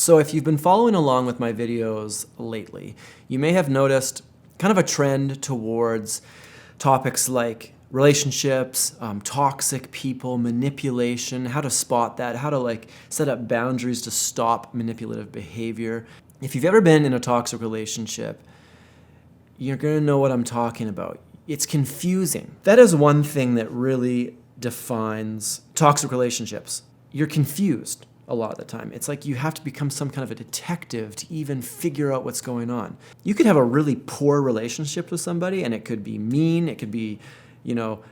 So if you've been following along with my videos lately, you may have noticed kind of a trend towards topics like relationships, toxic people, manipulation, how to spot that, how to set up boundaries to stop manipulative behavior. If you've ever been in a toxic relationship, you're gonna know what I'm talking about. It's confusing. That is one thing that really defines toxic relationships. You're confused a lot of the time. It's like you have to become some kind of a detective to even figure out what's going on. You could have a really poor relationship with somebody and it could be mean, it could be,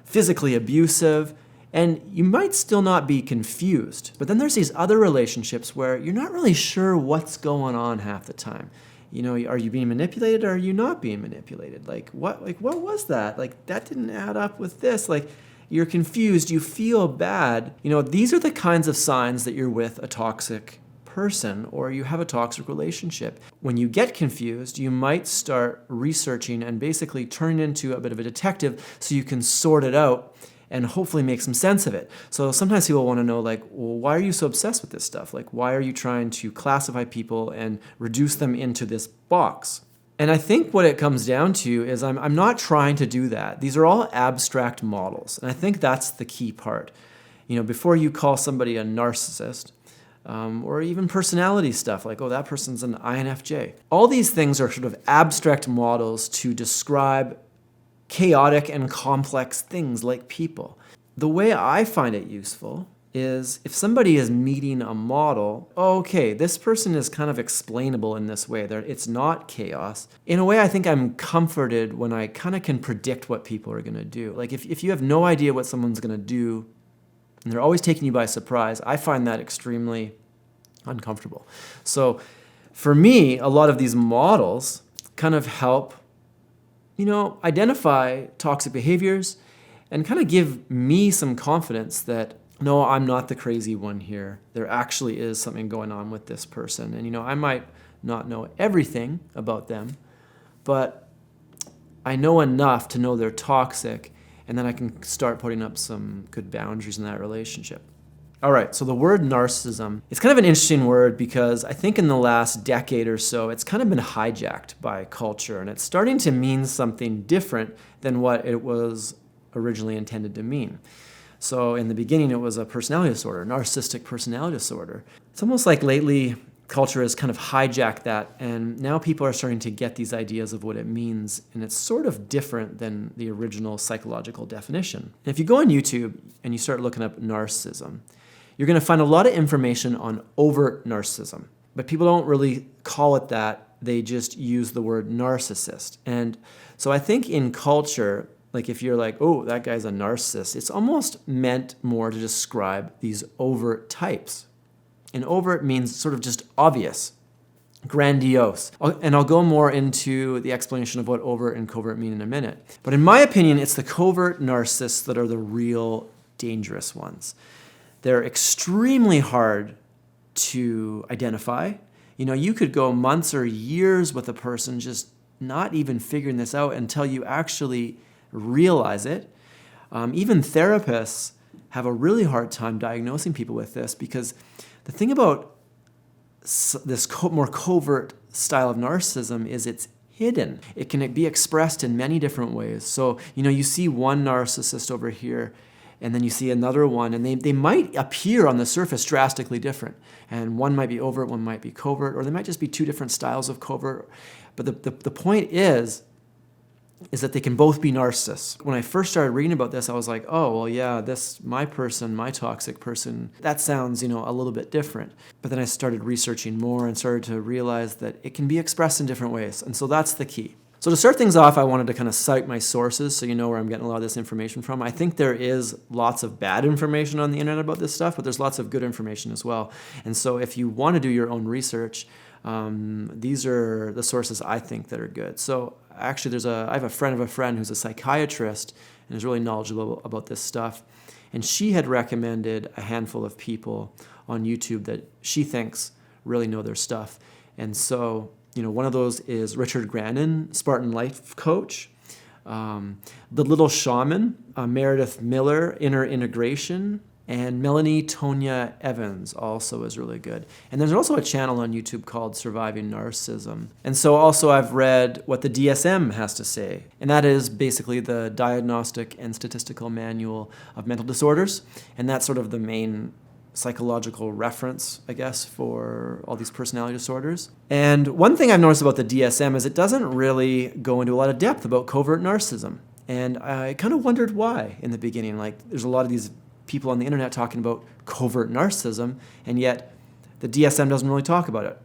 physically abusive, and you might still not be confused. But then there's these other relationships where you're not really sure what's going on half the time. Are you being manipulated or are you not being manipulated? What was that? That didn't add up with this. You're confused, you feel bad. These are the kinds of signs that you're with a toxic person or you have a toxic relationship. When you get confused, you might start researching and basically turn into a bit of a detective so you can sort it out and hopefully make some sense of it. So sometimes people want to know, well, why are you so obsessed with this stuff? Why are you trying to classify people and reduce them into this box? And I think what it comes down to is I'm not trying to do that. These are all abstract models. And I think that's the key part. Before you call somebody a narcissist, or even personality stuff like, oh, that person's an INFJ. All these things are sort of abstract models to describe chaotic and complex things like people. The way I find it useful is if somebody is meeting a model, okay, this person is kind of explainable in this way. It's not chaos. In a way, I think I'm comforted when I kind of can predict what people are going to do. If you have no idea what someone's going to do, and they're always taking you by surprise, I find that extremely uncomfortable. So for me, a lot of these models kind of help identify toxic behaviors and kind of give me some confidence that, no, I'm not the crazy one here. There actually is something going on with this person. And, I might not know everything about them, but I know enough to know they're toxic, and then I can start putting up some good boundaries in that relationship. All right, so the word narcissism, it's kind of an interesting word because I think in the last decade or so, it's kind of been hijacked by culture, and it's starting to mean something different than what it was originally intended to mean. So in the beginning, it was a personality disorder, narcissistic personality disorder. It's almost like lately, culture has kind of hijacked that, and now people are starting to get these ideas of what it means, and it's sort of different than the original psychological definition. And if you go on YouTube and you start looking up narcissism, you're going to find a lot of information on overt narcissism, but people don't really call it that. They just use the word narcissist. And so I think in culture, if you're like, oh, that guy's a narcissist, it's almost meant more to describe these overt types. And overt means sort of just obvious, grandiose. And I'll go more into the explanation of what overt and covert mean in a minute. But in my opinion, it's the covert narcissists that are the real dangerous ones. They're extremely hard to identify. You could go months or years with a person just not even figuring this out until you actually realize it. Even therapists have a really hard time diagnosing people with this because the thing about this more covert style of narcissism is it's hidden. It can be expressed in many different ways. So, you see one narcissist over here, and then you see another one, and they might appear on the surface drastically different. And one might be overt, one might be covert, or they might just be two different styles of covert. But the point is that they can both be narcissists. When I first started reading about this, I was like, oh, well, yeah, my toxic person, that sounds, a little bit different. But then I started researching more and started to realize that it can be expressed in different ways. And so that's the key. So to start things off, I wanted to kind of cite my sources so you know where I'm getting a lot of this information from. I think there is lots of bad information on the internet about this stuff, but there's lots of good information as well. And so if you want to do your own research, these are the sources I think that are good. So actually, I have a friend of a friend who's a psychiatrist and is really knowledgeable about this stuff. And she had recommended a handful of people on YouTube that she thinks really know their stuff. And so one of those is Richard Grannon, Spartan Life Coach. The Little Shaman, Meredith Miller, Inner Integration, And Melanie Tonya Evans also is really good. And there's also a channel on YouTube called Surviving Narcissism. And so also I've read what the DSM has to say. And that is basically the Diagnostic and Statistical Manual of Mental Disorders. And that's sort of the main psychological reference, I guess, for all these personality disorders. And one thing I've noticed about the DSM is it doesn't really go into a lot of depth about covert narcissism. And I kind of wondered why in the beginning. Like, there's a lot of these people on the internet talking about covert narcissism, and yet the DSM doesn't really talk about it.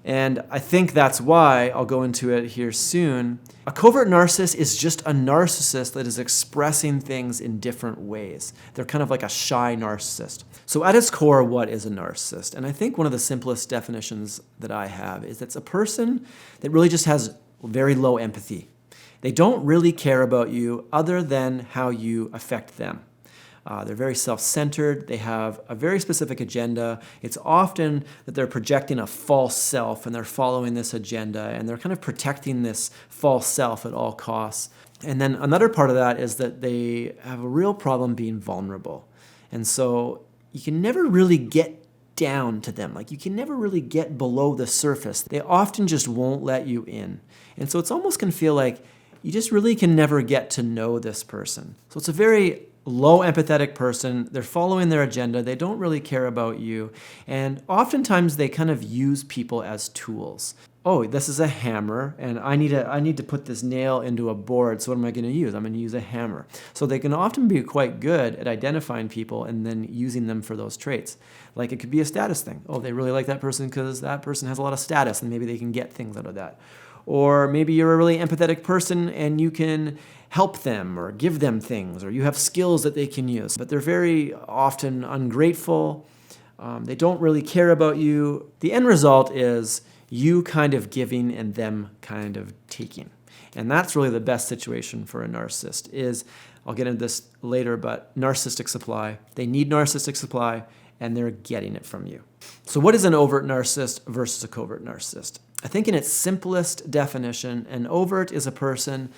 And I think that's why, I'll go into it here soon, a covert narcissist is just a narcissist that is expressing things in different ways. They're kind of like a shy narcissist. So at its core, what is a narcissist? And I think one of the simplest definitions that I have is it's a person that really just has very low empathy. They don't really care about you other than how you affect them. They're very self-centered. They have a very specific agenda. It's often that they're projecting a false self and they're following this agenda and they're kind of protecting this false self at all costs. And then another part of that is that they have a real problem being vulnerable. And so you can never really get down to them. Like, you can never really get below the surface. They often just won't let you in. And so it's almost can feel like you just really can never get to know this person. So it's a very low empathetic person. They're following their agenda. They don't really care about you. And oftentimes they kind of use people as tools. Oh, this is a hammer, and I need to put this nail into a board, so what am I going to use? I'm going to use a hammer. So they can often be quite good at identifying people and then using them for those traits. Like, it could be a status thing. Oh, they really like that person because that person has a lot of status, and maybe they can get things out of that. Or maybe you're a really empathetic person and you can help them or give them things, or you have skills that they can use. But they're very often ungrateful. They don't really care about you. The end result is you kind of giving and them kind of taking. And that's really the best situation for a narcissist is, I'll get into this later, but narcissistic supply. They need narcissistic supply and they're getting it from you. So what is an overt narcissist versus a covert narcissist? I think in its simplest definition, an overt is a person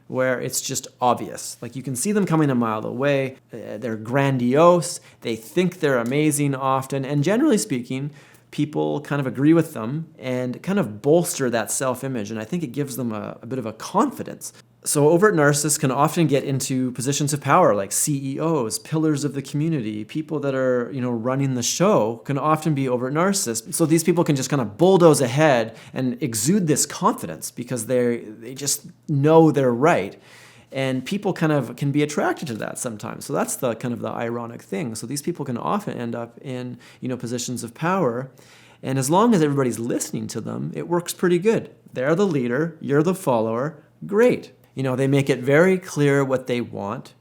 where it's just obvious. Like, you can see them coming a mile away. They're grandiose. They think they're amazing often. And generally speaking, people kind of agree with them and kind of bolster that self-image. And I think it gives them a bit of a confidence. So overt narcissists can often get into positions of power, like CEOs, pillars of the community. People that are, running the show can often be overt narcissists. So these people can just kind of bulldoze ahead and exude this confidence because they just know they're right. And people kind of can be attracted to that sometimes. So that's the kind of the ironic thing. So these people can often end up in, positions of power. And as long as everybody's listening to them, it works pretty good. They're the leader, you're the follower, great. They make it very clear what they want,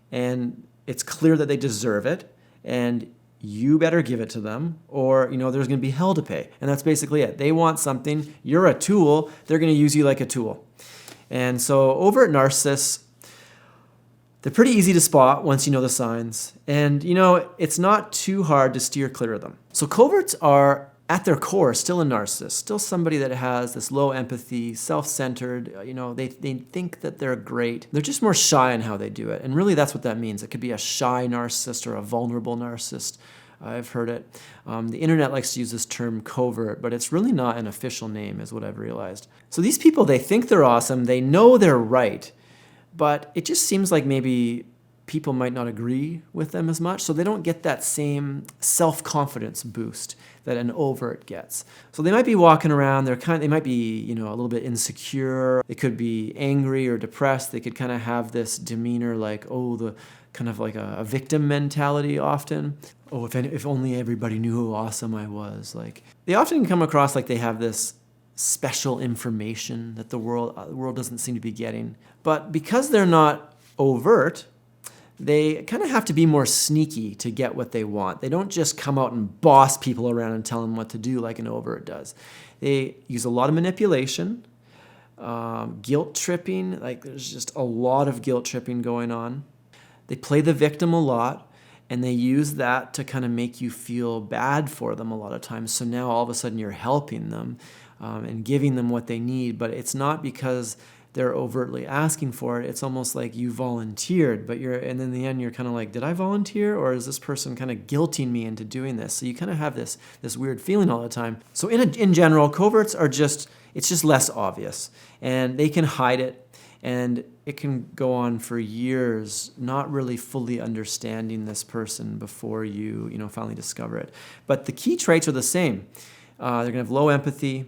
and it's clear that they deserve it, and you better give it to them, or, there's going to be hell to pay. And that's basically it. They want something, you're a tool, they're going to use you like a tool. And so overt narcissists, they're pretty easy to spot once you know the signs, and, it's not too hard to steer clear of them. So coverts are, at their core, still a narcissist, still somebody that has this low empathy, self-centered, they think that they're great. They're just more shy in how they do it. And really that's what that means. It could be a shy narcissist or a vulnerable narcissist. I've heard it. The internet likes to use this term covert, but it's really not an official name is what I've realized. So these people, they think they're awesome. They know they're right, but it just seems like maybe people might not agree with them as much, so they don't get that same self-confidence boost that an overt gets. So they might be walking around, they might be, a little bit insecure. They could be angry or depressed. They could kind of have this demeanor like, the kind of like a victim mentality often. Oh, if only everybody knew how awesome I was. Like, they often come across like they have this special information that the world doesn't seem to be getting. But because they're not overt, they kind of have to be more sneaky to get what they want. They don't just come out and boss people around and tell them what to do like an overt does. They use a lot of manipulation, guilt tripping. Like, there's just a lot of guilt tripping going on. They play the victim a lot, and they use that to kind of make you feel bad for them a lot of times. So now all of a sudden you're helping them and giving them what they need, but it's not because they're overtly asking for it, it's almost like you volunteered, but and in the end you're kind of like, did I volunteer, or is this person kind of guilting me into doing this? So you kind of have this weird feeling all the time. So in general, coverts are it's just less obvious, and they can hide it, and it can go on for years not really fully understanding this person before you finally discover it. But the key traits are the same. They're going to have low empathy.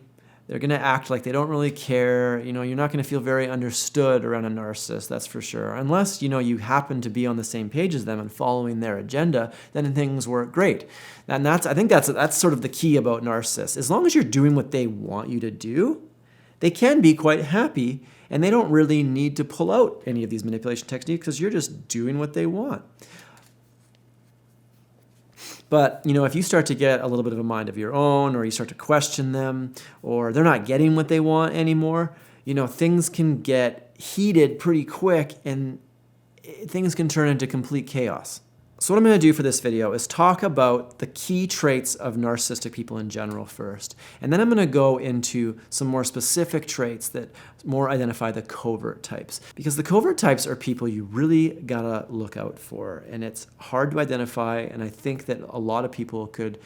They're going to act like they don't really care. You're not going to feel very understood around a narcissist, that's for sure. Unless, you happen to be on the same page as them and following their agenda, then things work great. And I think that's sort of the key about narcissists. As long as you're doing what they want you to do, they can be quite happy, and they don't really need to pull out any of these manipulation techniques because you're just doing what they want. But, if you start to get a little bit of a mind of your own, or you start to question them, or they're not getting what they want anymore, things can get heated pretty quick, and things can turn into complete chaos. So what I'm going to do for this video is talk about the key traits of narcissistic people in general first. And then I'm going to go into some more specific traits that more identify the covert types. Because the covert types are people you really got to look out for. And it's hard to identify. And I think that a lot of people could,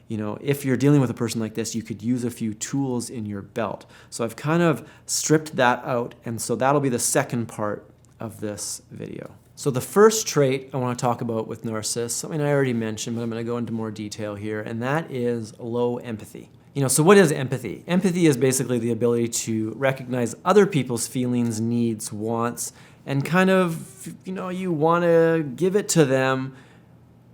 if you're dealing with a person like this, you could use a few tools in your belt. So I've kind of stripped that out. And so that'll be the second part of this video. So the first trait I want to talk about with narcissists, something I already mentioned, but I'm going to go into more detail here, and that is low empathy. So what is empathy? Empathy is basically the ability to recognize other people's feelings, needs, wants, and kind of, you want to give it to them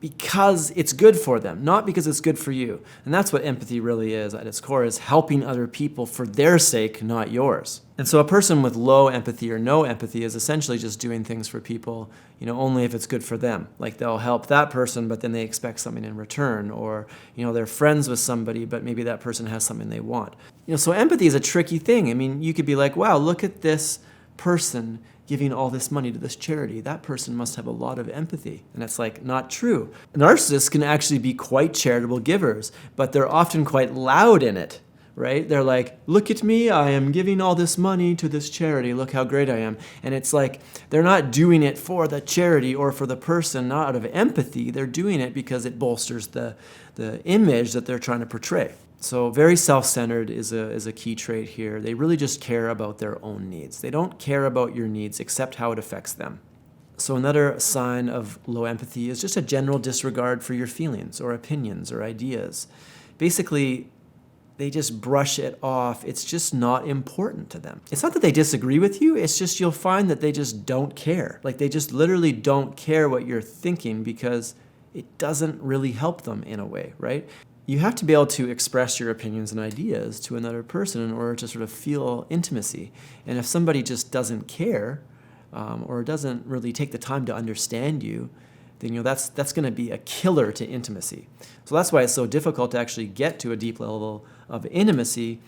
because it's good for them, not because it's good for you. And that's what empathy really is at its core, is helping other people for their sake, not yours. And so a person with low empathy or no empathy is essentially just doing things for people, only if it's good for them. Like they'll help that person, but then they expect something in return. Or, they're friends with somebody, but maybe that person has something they want. So empathy is a tricky thing. I mean, you could be like, wow, look at this person giving all this money to this charity. That person must have a lot of empathy. And it's like, not true. Narcissists can actually be quite charitable givers, but they're often quite loud in it, right? They're like, look at me, I am giving all this money to this charity, look how great I am. And it's like, they're not doing it for the charity or for the person, not out of empathy. They're doing it because it bolsters the image that they're trying to portray. So very self-centered is a key trait here. They really just care about their own needs. They don't care about your needs except how it affects them. So another sign of low empathy is just a general disregard for your feelings or opinions or ideas. Basically, they just brush it off. It's just not important to them. It's not that they disagree with you. It's just you'll find that they just don't care. Like they just literally don't care what you're thinking because it doesn't really help them in a way, right? You have to be able to express your opinions and ideas to another person in order to sort of feel intimacy. And if somebody just doesn't care or doesn't really take the time to understand you, then that's going to be a killer to intimacy. So that's why it's so difficult to actually get to a deep level of intimacy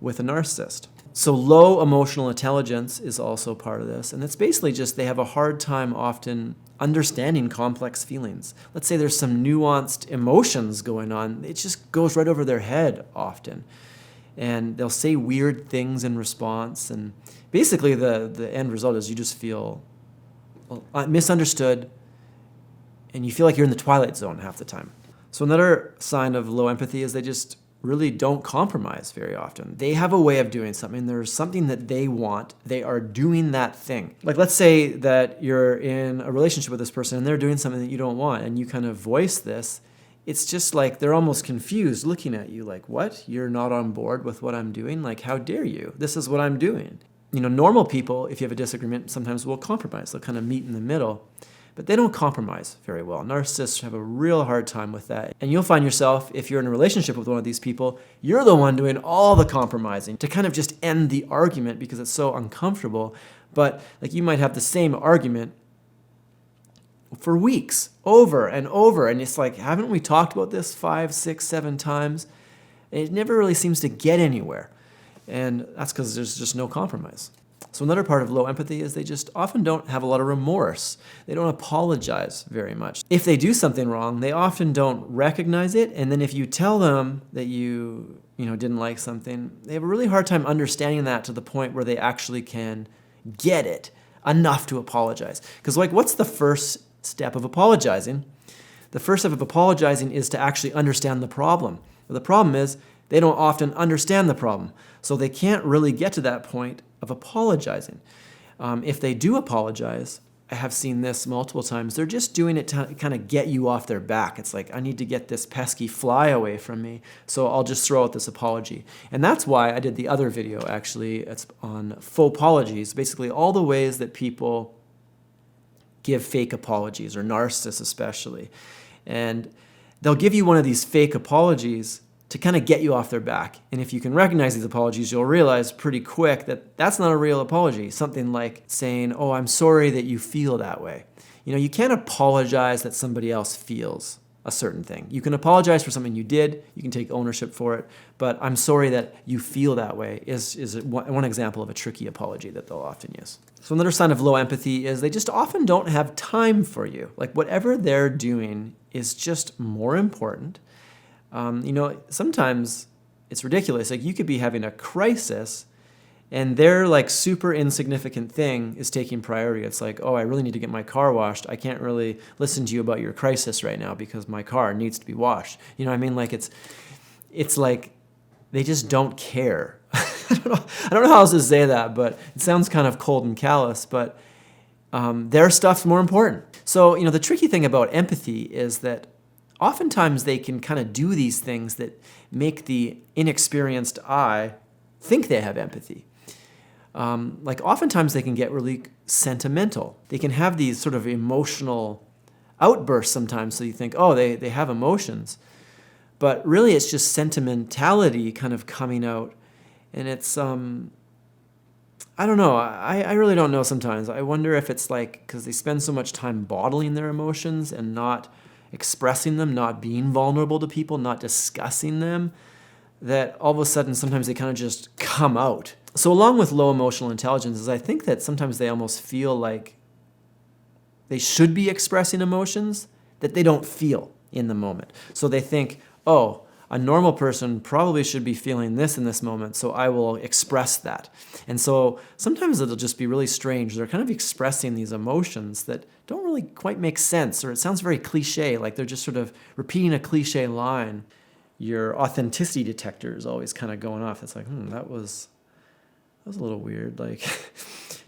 with a narcissist. So low emotional intelligence is also part of this. And it's basically just they have a hard time often understanding complex feelings. Let's say there's some nuanced emotions going on. It just goes right over their head often. And they'll say weird things in response. And basically the end result is you just feel misunderstood, and you feel like you're in the twilight zone half the time. So another sign of low empathy is they just really don't compromise very often. They have a way of doing something. There's something that they want. They are doing that thing. Like let's say that you're in a relationship with this person and they're doing something that you don't want, and you kind of voice this. It's just like they're almost confused looking at you like, what? You're not on board with what I'm doing? Like, how dare you? This is what I'm doing. Normal people, if you have a disagreement, sometimes will compromise. They'll kind of meet in the middle. But they don't compromise very well. Narcissists have a real hard time with that. And you'll find yourself, if you're in a relationship with one of these people, you're the one doing all the compromising to kind of just end the argument because it's so uncomfortable. But like you might have the same argument for weeks, over and over. And it's like, haven't we talked about this 5, 6, 7 times? And it never really seems to get anywhere. And that's because there's just no compromise. So another part of low empathy is they just often don't have a lot of remorse. They don't apologize very much. If they do something wrong, they often don't recognize it. And then if you tell them that you didn't like something, they have a really hard time understanding that to the point where they actually can get it enough to apologize. Because what's the first step of apologizing? The first step of apologizing is to actually understand the problem. But the problem is they don't often understand the problem. So they can't really get to that point of apologizing. If they do apologize, I have seen this multiple times, they're just doing it to kind of get you off their back. It's like, I need to get this pesky fly away from me, so I'll just throw out this apology. And that's why I did the other video, actually. It's on faux apologies, basically all the ways that people give fake apologies, or narcissists especially. And they'll give you one of these fake apologies to kind of get you off their back. And if you can recognize these apologies, you'll realize pretty quick that that's not a real apology. Something like saying, oh, I'm sorry that you feel that way. You can't apologize that somebody else feels a certain thing. You can apologize for something you did, you can take ownership for it, but I'm sorry that you feel that way is one example of a tricky apology that they'll often use. So another sign of low empathy is they just often don't have time for you. Like whatever they're doing is just more important. Sometimes it's ridiculous. Like you could be having a crisis and their super insignificant thing is taking priority. It's like, oh, I really need to get my car washed. I can't really listen to you about your crisis right now because my car needs to be washed. You know what I mean? Like it's like they just don't care. I don't know how else to say that, but it sounds kind of cold and callous, but their stuff's more important. So, the tricky thing about empathy is that oftentimes they can kind of do these things that make the inexperienced eye think they have empathy. Oftentimes they can get really sentimental. They can have these sort of emotional outbursts sometimes, so you think, oh, they have emotions. But really it's just sentimentality kind of coming out. And it's, I don't know. I really don't know sometimes. I wonder if it's because they spend so much time bottling their emotions and not expressing them, not being vulnerable to people, not discussing them, that all of a sudden sometimes they kind of just come out. So along with low emotional intelligence is I think that sometimes they almost feel like they should be expressing emotions that they don't feel in the moment. So they think, oh, a normal person probably should be feeling this in this moment, so I will express that. And so sometimes it'll just be really strange. They're kind of expressing these emotions that don't really quite make sense, or it sounds very cliche, like they're just sort of repeating a cliche line. Your authenticity detector is always kind of going off. It's like, that was a little weird. Like,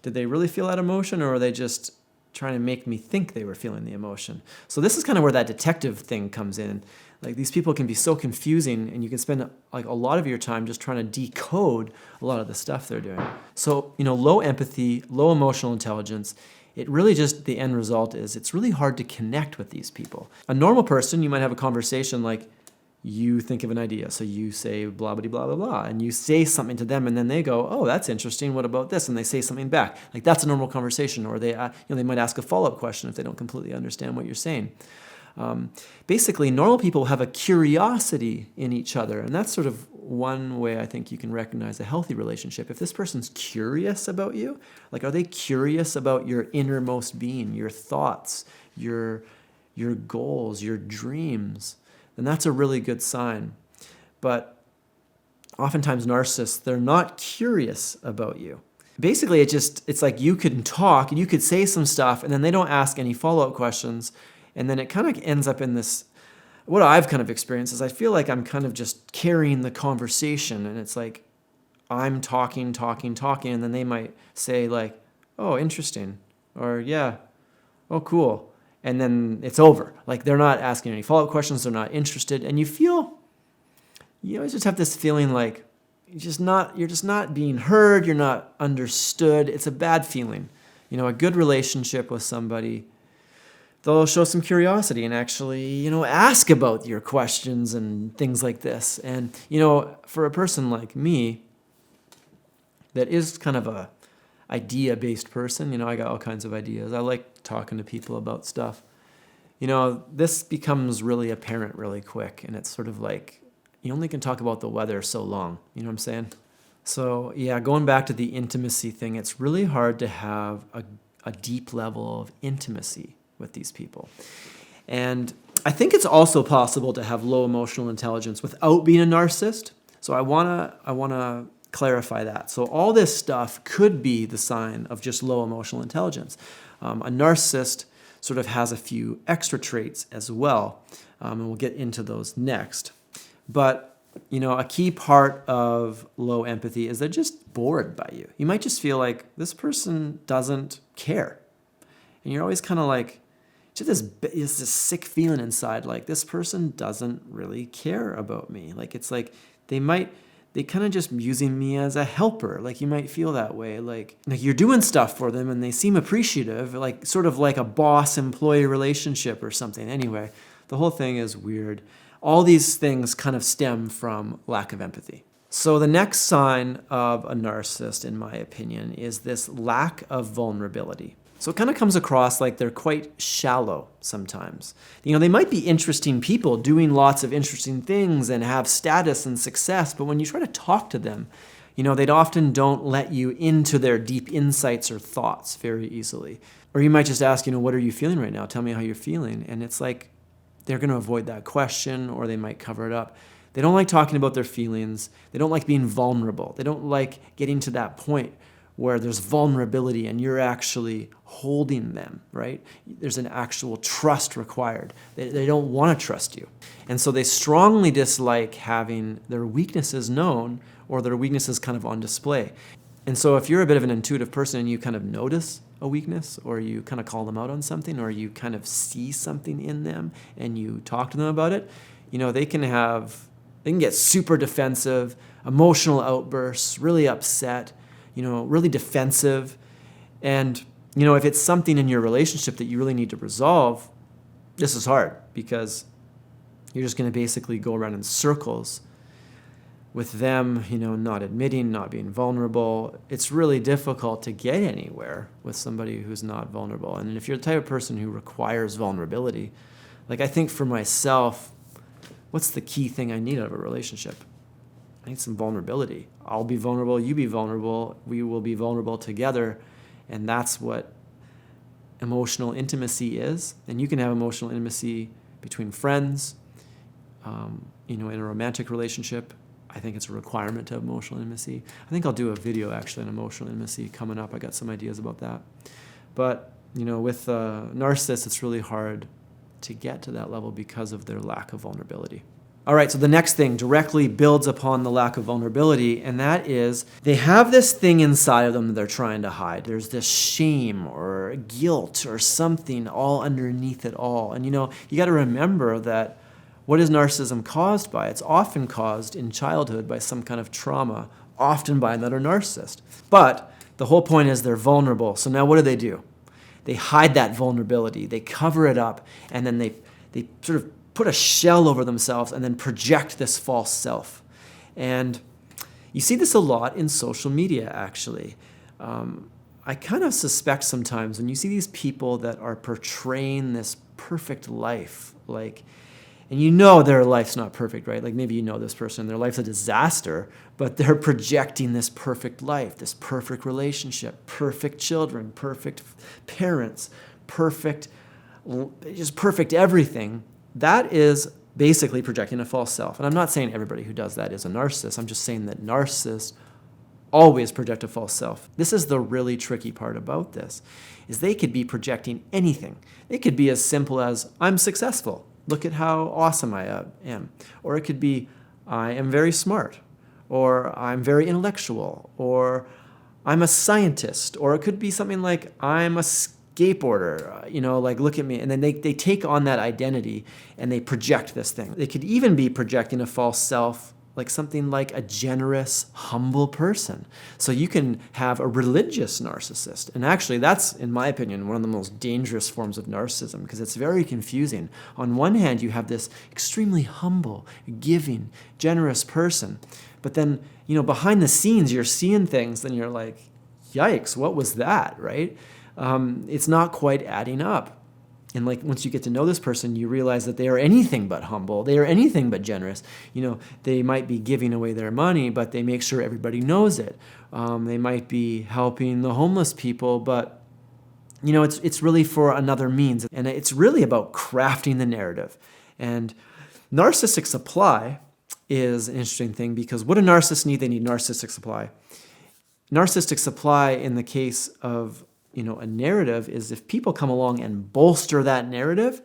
did they really feel that emotion, or are they just trying to make me think they were feeling the emotion? So this is kind of where that detective thing comes in. Like these people can be so confusing, and you can spend a lot of your time just trying to decode a lot of the stuff they're doing. So, low empathy, low emotional intelligence, it really just, the end result is it's really hard to connect with these people. A normal person, you might have a conversation like, you think of an idea, so you say blah, blah, blah, blah, blah, and you say something to them, and then they go, oh, that's interesting, what about this? And they say something back. Like that's a normal conversation, or they might ask a follow-up question if they don't completely understand what you're saying. Basically, normal people have a curiosity in each other, and that's sort of one way I think you can recognize a healthy relationship. If this person's curious about you, are they curious about your innermost being, your thoughts, your goals, your dreams, then that's a really good sign. But oftentimes narcissists, they're not curious about you. Basically, it's like you can talk and you could say some stuff, and then they don't ask any follow-up questions. And then it kind of ends up in this, what I've kind of experienced is I feel like I'm kind of just carrying the conversation, and it's like I'm talking, and then they might say oh, interesting, or yeah, oh, cool. And then it's over. Like they're not asking any follow-up questions, they're not interested, and you always just have this feeling like you're just not being heard, you're not understood. It's a bad feeling. A good relationship with somebody, they'll show some curiosity and actually, ask about your questions and things like this. And, for a person like me that is kind of a idea-based person, I got all kinds of ideas. I like talking to people about stuff. This becomes really apparent really quick, and it's sort of like you only can talk about the weather so long. You know what I'm saying? So, yeah, going back to the intimacy thing, it's really hard to have a deep level of intimacy with these people. And I think it's also possible to have low emotional intelligence without being a narcissist. So I wanna clarify that. So all this stuff could be the sign of just low emotional intelligence. A narcissist sort of has a few extra traits as well, and we'll get into those next. But a key part of low empathy is they're just bored by you. You might just feel like this person doesn't care. And you're always kind of like, just this sick feeling inside, like this person doesn't really care about me. Like it's like they kind of just using me as a helper. Like you might feel that way. Like you're doing stuff for them and they seem appreciative, like sort of like a boss-employee relationship or something. Anyway, the whole thing is weird. All these things kind of stem from lack of empathy. So the next sign of a narcissist, in my opinion, is this lack of vulnerability. So it kind of comes across like they're quite shallow sometimes. They might be interesting people doing lots of interesting things and have status and success, but when you try to talk to them, they often don't let you into their deep insights or thoughts very easily. Or you might just ask, what are you feeling right now? Tell me how you're feeling. And it's like, they're going to avoid that question, or they might cover it up. They don't like talking about their feelings. They don't like being vulnerable. They don't like getting to that point where there's vulnerability and you're actually holding them, right? There's an actual trust required. They don't want to trust you. And so they strongly dislike having their weaknesses known or their weaknesses kind of on display. And so if you're a bit of an intuitive person and you kind of notice a weakness, or you kind of call them out on something, or you kind of see something in them and you talk to them about it, they can get super defensive, emotional outbursts, really upset, really defensive. And, if it's something in your relationship that you really need to resolve, this is hard because you're just going to basically go around in circles with them, not admitting, not being vulnerable. It's really difficult to get anywhere with somebody who's not vulnerable. And if you're the type of person who requires vulnerability, like I think for myself, what's the key thing I need out of a relationship? I need some vulnerability. I'll be vulnerable, you be vulnerable, we will be vulnerable together. And that's what emotional intimacy is. And you can have emotional intimacy between friends, in a romantic relationship. I think it's a requirement to have emotional intimacy. I think I'll do a video actually on emotional intimacy coming up. I got some ideas about that. But, with narcissists, it's really hard to get to that level because of their lack of vulnerability. All right, so the next thing directly builds upon the lack of vulnerability, and that is they have this thing inside of them that they're trying to hide. There's this shame or guilt or something all underneath it all. And, you got to remember that what is narcissism caused by? It's often caused in childhood by some kind of trauma, often by another narcissist. But the whole point is they're vulnerable. So now what do? They hide that vulnerability. They cover it up, and then they sort of put a shell over themselves and then project this false self. And you see this a lot in social media, actually. I kind of suspect sometimes when you see these people that are portraying this perfect life, and their life's not perfect, right? Like maybe this person, their life's a disaster, but they're projecting this perfect life, this perfect relationship, perfect children, perfect parents, just perfect everything. That is basically projecting a false self. And I'm not saying everybody who does that is a narcissist. I'm just saying that narcissists always project a false self. This is the really tricky part about this, is they could be projecting anything. It could be as simple as, I'm successful. Look at how awesome I am. Or it could be, I am very smart. Or I'm very intellectual. Or I'm a scientist. Or it could be something like, I'm a skateboarder, look at me. And then they take on that identity and they project this thing. They could even be projecting a false self, like something like a generous, humble person. So you can have a religious narcissist. And actually, that's, in my opinion, one of the most dangerous forms of narcissism because it's very confusing. On one hand, you have this extremely humble, giving, generous person. But then, behind the scenes, you're seeing things and you're like, yikes, what was that, right? It's not quite adding up. And once you get to know this person, you realize that they are anything but humble. They are anything but generous. They might be giving away their money, but they make sure everybody knows it. They might be helping the homeless people, but it's really for another means. And it's really about crafting the narrative. And narcissistic supply is an interesting thing because what do narcissists need? They need narcissistic supply. Narcissistic supply in the case of a narrative is if people come along and bolster that narrative,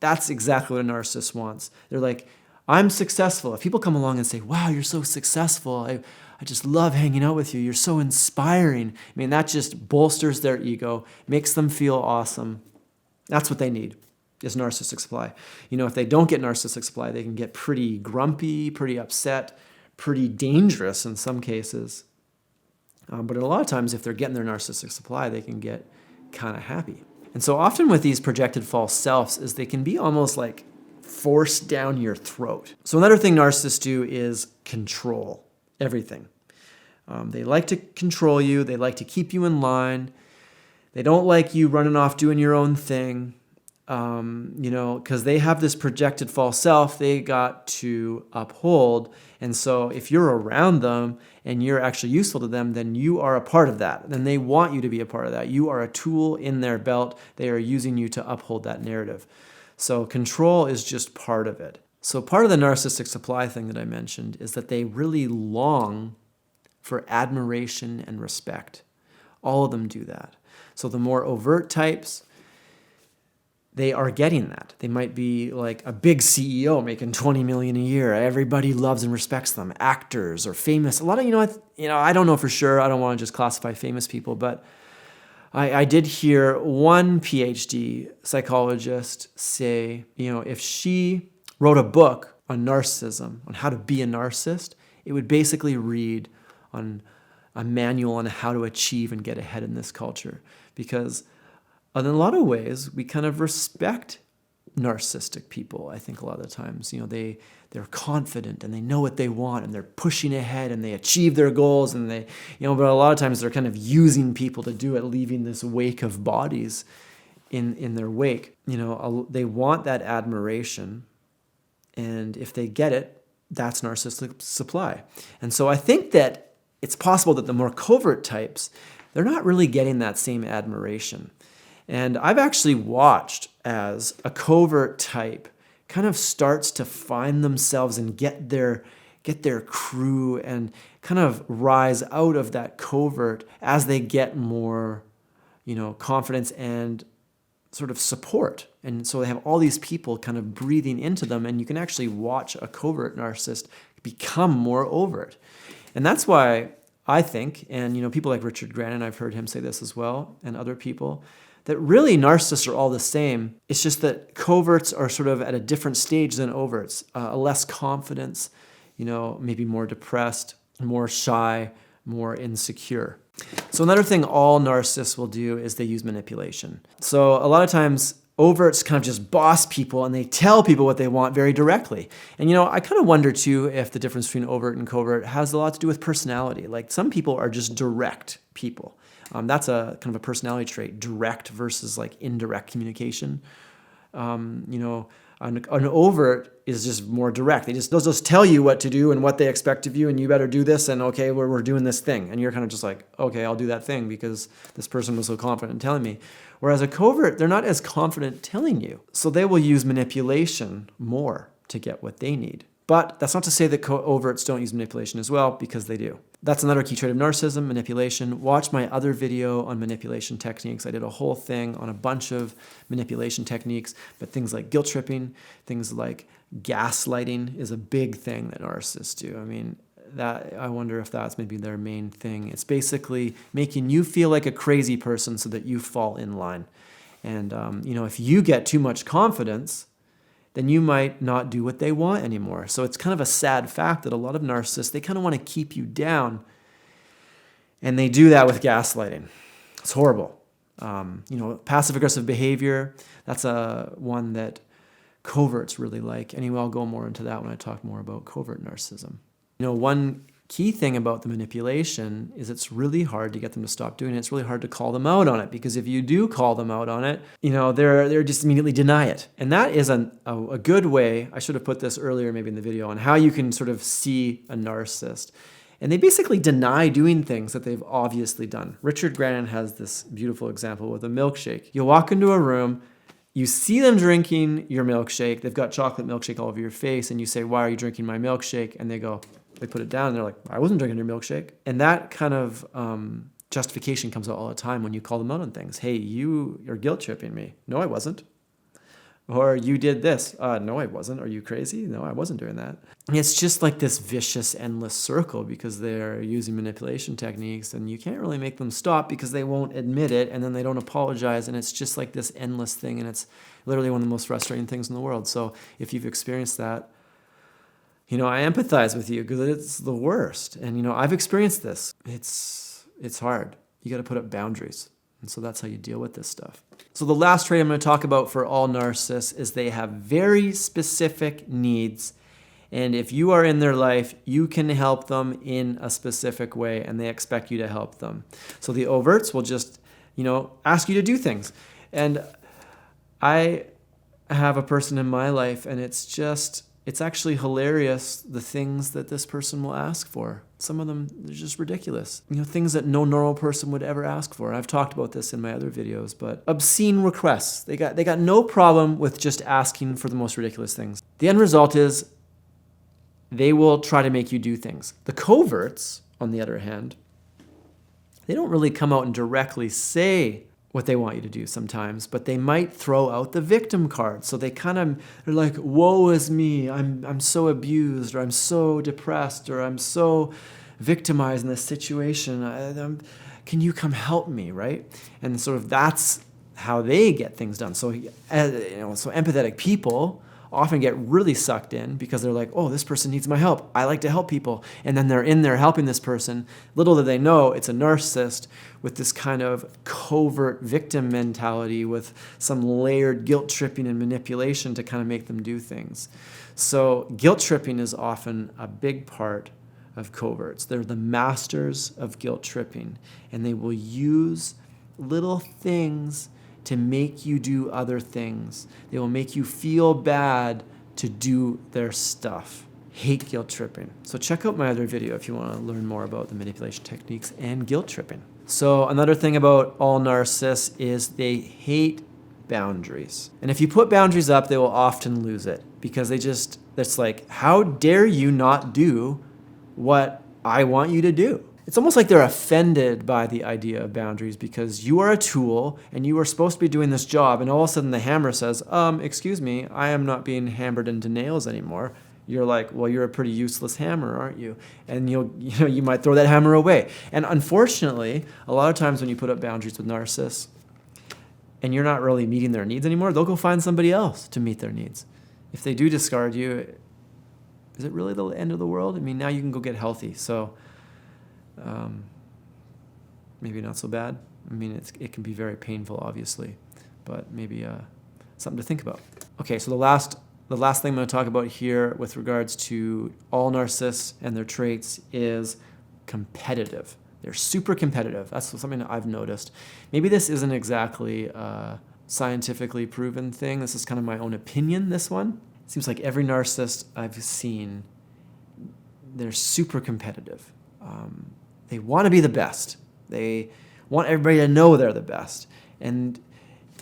that's exactly what a narcissist wants. They're like, I'm successful. If people come along and say, wow, you're so successful. I just love hanging out with you. You're so inspiring. I mean, that just bolsters their ego, makes them feel awesome. That's what they need, is narcissistic supply. If they don't get narcissistic supply, they can get pretty grumpy, pretty upset, pretty dangerous in some cases. But a lot of times, if they're getting their narcissistic supply, they can get kind of happy. And so often with these projected false selves is they can be almost like forced down your throat. So another thing narcissists do is control everything. They like to control you. They like to keep you in line. They don't like you running off doing your own thing, because they have this projected false self they got to uphold. And so if you're around them and you're actually useful to them, then you are a part of that. Then they want you to be a part of that. You are a tool in their belt. They are using you to uphold that narrative. So control is just part of it. So part of the narcissistic supply thing that I mentioned is that they really long for admiration and respect. All of them do that. So the more overt types, they are getting that. They might be like a big CEO making $20 million a year. Everybody loves and respects them. Actors or famous. A lot of, I don't know for sure. I don't want to just classify famous people, but I did hear one PhD psychologist say, if she wrote a book on narcissism, on how to be a narcissist, it would basically read on a manual on how to achieve and get ahead in this culture. Because in a lot of ways, we kind of respect narcissistic people, I think a lot of the times. They're confident and they know what they want and they're pushing ahead and they achieve their goals and they, but a lot of times they're kind of using people to do it, leaving this wake of bodies in their wake. They want that admiration, and if they get it, that's narcissistic supply. And so I think that it's possible that the more covert types, they're not really getting that same admiration. And I've actually watched as a covert type kind of starts to find themselves and get their crew and kind of rise out of that covert as they get more, confidence and sort of support. And so they have all these people kind of breathing into them, and you can actually watch a covert narcissist become more overt. And that's why I think, and people like Richard Grannon, I've heard him say this as well, and other people, that really narcissists are all the same. It's just that coverts are sort of at a different stage than overts. A less confidence, maybe more depressed, more shy, more insecure. So another thing all narcissists will do is they use manipulation. So a lot of times overts kind of just boss people and they tell people what they want very directly. And I kind of wonder too if the difference between overt and covert has a lot to do with personality. Like some people are just direct people. That's a kind of a personality trait, direct versus like indirect communication. An overt is just more direct. They'll just tell you what to do and what they expect of you, and you better do this, and okay, we're doing this thing. And you're kind of just like, okay, I'll do that thing because this person was so confident in telling me. Whereas a covert, they're not as confident telling you. So they will use manipulation more to get what they need. But that's not to say that overts don't use manipulation as well, because they do. That's another key trait of narcissism, manipulation. Watch my other video on manipulation techniques. I did a whole thing on a bunch of manipulation techniques, but things like guilt tripping, things like gaslighting is a big thing that narcissists do. I mean, I wonder if that's maybe their main thing. It's basically making you feel like a crazy person so that you fall in line. And, if you get too much confidence, then you might not do what they want anymore. So it's kind of a sad fact that a lot of narcissists, they kind of want to keep you down, and they do that with gaslighting. It's horrible. Passive-aggressive behavior, that's one that coverts really like. Anyway, I'll go more into that when I talk more about covert narcissism. One key thing about the manipulation is it's really hard to get them to stop doing it. It's really hard to call them out on it, because if you do call them out on it, they're just immediately deny it. And that is a good way, I should have put this earlier maybe in the video, on how you can sort of see a narcissist. And they basically deny doing things that they've obviously done. Richard Grannon has this beautiful example with a milkshake. You walk into a room, you see them drinking your milkshake. They've got chocolate milkshake all over your face, and you say, "Why are you drinking my milkshake?" And they put it down, and they're like, "I wasn't drinking your milkshake." And that kind of justification comes out all the time when you call them out on things. "Hey, you're guilt tripping me." "No, I wasn't." Or "You did this." "No, I wasn't. Are you crazy?" "No, I wasn't doing that." And it's just like this vicious, endless circle because they're using manipulation techniques, and you can't really make them stop because they won't admit it, and then they don't apologize, and it's just like this endless thing, and it's literally one of the most frustrating things in the world. So if you've experienced that, I empathize with you because it's the worst. And, I've experienced this. It's hard. You got to put up boundaries. And so that's how you deal with this stuff. So the last trait I'm going to talk about for all narcissists is they have very specific needs. And if you are in their life, you can help them in a specific way, and they expect you to help them. So the overts will just, ask you to do things. And I have a person in my life, and it's actually hilarious, the things that this person will ask for. Some of them are just ridiculous. Things that no normal person would ever ask for. And I've talked about this in my other videos, but obscene requests. They got no problem with just asking for the most ridiculous things. The end result is they will try to make you do things. The coverts, on the other hand, they don't really come out and directly say what they want you to do sometimes, but they might throw out the victim card. So they're like, "Woe is me, I'm so abused, or I'm so depressed, or I'm so victimized in this situation. Can you come help me?" Right? And sort of that's how they get things done. So, so empathetic people often get really sucked in because they're like, "Oh, this person needs my help. I like to help people." And then they're in there helping this person. Little do they know it's a narcissist with this kind of covert victim mentality with some layered guilt tripping and manipulation to kind of make them do things. So guilt tripping is often a big part of coverts. They're the masters of guilt tripping, and they will use little things to make you do other things. They will make you feel bad to do their stuff. Hate guilt tripping. So check out my other video if you want to learn more about the manipulation techniques and guilt tripping. So another thing about all narcissists is they hate boundaries. And if you put boundaries up, they will often lose it because it's like, "How dare you not do what I want you to do?" It's almost like they're offended by the idea of boundaries because you are a tool and you are supposed to be doing this job, and all of a sudden the hammer says, "Excuse me, I am not being hammered into nails anymore." You're like, "Well, you're a pretty useless hammer, aren't you?" And you might throw that hammer away. And unfortunately, a lot of times when you put up boundaries with narcissists and you're not really meeting their needs anymore, they'll go find somebody else to meet their needs. If they do discard you, is it really the end of the world? I mean, now you can go get healthy. So maybe not so bad. I mean, it can be very painful, obviously, but maybe something to think about. Okay, so the last thing I'm going to talk about here with regards to all narcissists and their traits is competitive. They're super competitive. That's something that I've noticed. Maybe this isn't exactly a scientifically proven thing. This is kind of my own opinion, this one. It seems like every narcissist I've seen, they're super competitive. They want to be the best. They want everybody to know they're the best. And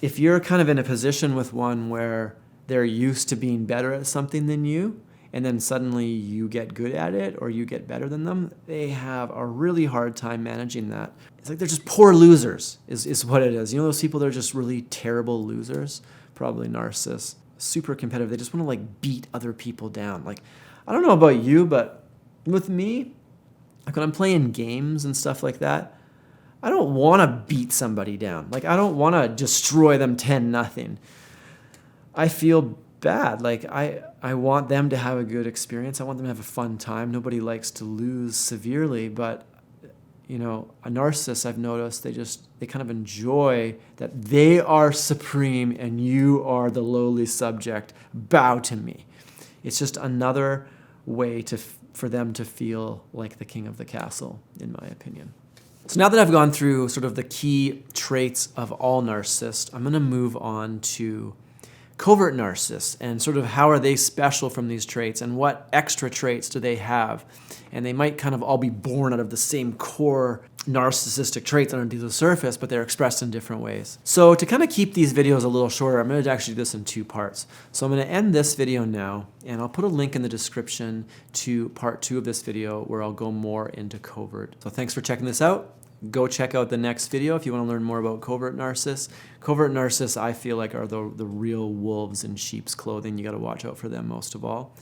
if you're kind of in a position with one where they're used to being better at something than you, and then suddenly you get good at it or you get better than them, they have a really hard time managing that. It's like they're just poor losers is what it is. You know those people that are just really terrible losers? Probably narcissists. Super competitive. They just want to like beat other people down. Like, I don't know about you, but with me, like when I'm playing games and stuff like that, I don't want to beat somebody down. Like I don't want to destroy them 10-0. I feel bad. Like I want them to have a good experience. I want them to have a fun time. Nobody likes to lose severely, but a narcissist, I've noticed, they kind of enjoy that they are supreme and you are the lowly subject. Bow to me. It's just another way for them to feel like the king of the castle, in my opinion. So now that I've gone through sort of the key traits of all narcissists, I'm going to move on to covert narcissists and sort of how are they special from these traits and what extra traits do they have. And they might kind of all be born out of the same core narcissistic traits underneath the surface, but they're expressed in different ways. So to kind of keep these videos a little shorter, I'm going to actually do this in 2 parts. So I'm going to end this video now, and I'll put a link in the description to part 2 of this video where I'll go more into covert. So thanks for checking this out. Go check out the next video if you want to learn more about covert narcissists. Covert narcissists, I feel like, are the real wolves in sheep's clothing. You got to watch out for them most of all.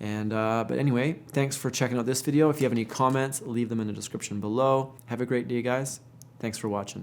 And but anyway, thanks for checking out this video. If you have any comments, leave them in the description below. Have a great day, guys. Thanks for watching.